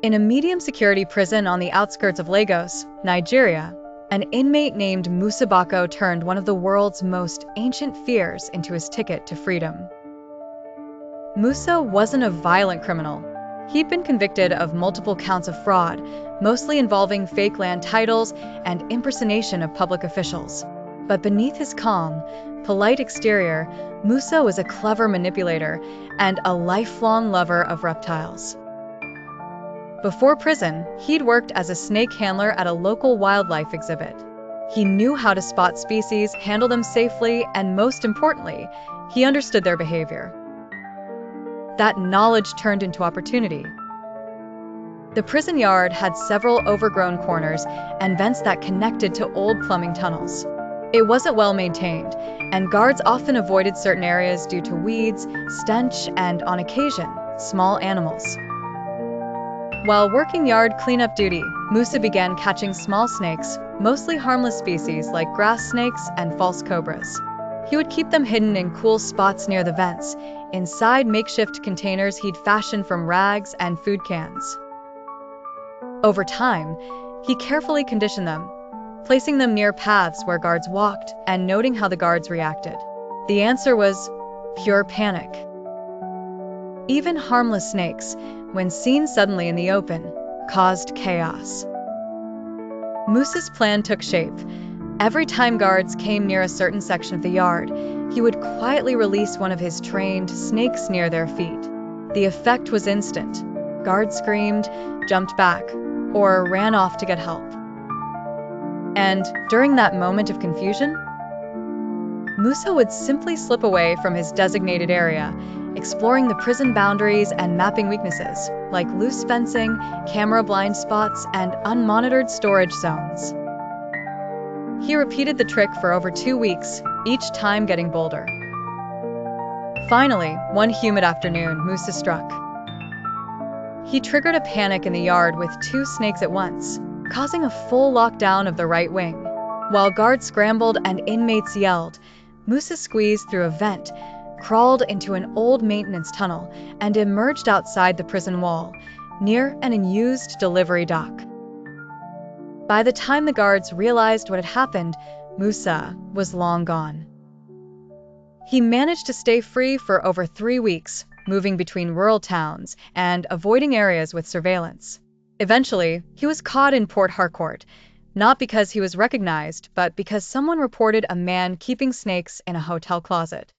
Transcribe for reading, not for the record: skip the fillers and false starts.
In a medium-security prison on the outskirts of Lagos, Nigeria, an inmate named Musa Bako turned one of the world's most ancient fears into his ticket to freedom. Musa wasn't a violent criminal. He'd been convicted of multiple counts of fraud, mostly involving fake land titles and impersonation of public officials. But beneath his calm, polite exterior, Musa was a clever manipulator and a lifelong lover of reptiles. Before prison, he'd worked as a snake handler at a local wildlife exhibit. He knew how to spot species, handle them safely, and most importantly, he understood their behavior. That knowledge turned into opportunity. The prison yard had several overgrown corners and vents that connected to old plumbing tunnels. It wasn't well maintained, and guards often avoided certain areas due to weeds, stench, and, on occasion, small animals. While working yard cleanup duty, Musa began catching small snakes, mostly harmless species like grass snakes and false cobras. He would keep them hidden in cool spots near the vents, inside makeshift containers he'd fashioned from rags and food cans. Over time, he carefully conditioned them, placing them near paths where guards walked and noting how the guards reacted. The answer was pure panic. Even harmless snakes, when seen suddenly in the open, caused chaos. Musa's plan took shape. Every time guards came near a certain section of the yard, he would quietly release one of his trained snakes near their feet. The effect was instant. Guards screamed, jumped back, or ran off to get help. And during that moment of confusion, Musa would simply slip away from his designated area, exploring the prison boundaries and mapping weaknesses, like loose fencing, camera blind spots, and unmonitored storage zones. He repeated the trick for over 2 weeks, each time getting bolder. Finally, one humid afternoon, Musa struck. He triggered a panic in the yard with 2 snakes at once, causing a full lockdown of the right wing. While guards scrambled and inmates yelled, Musa squeezed through a vent, crawled into an old maintenance tunnel, and emerged outside the prison wall, near an unused delivery dock. By the time the guards realized what had happened, Musa was long gone. He managed to stay free for over 3 weeks, moving between rural towns and avoiding areas with surveillance. Eventually, he was caught in Port Harcourt, not because he was recognized, but because someone reported a man keeping snakes in a hotel closet.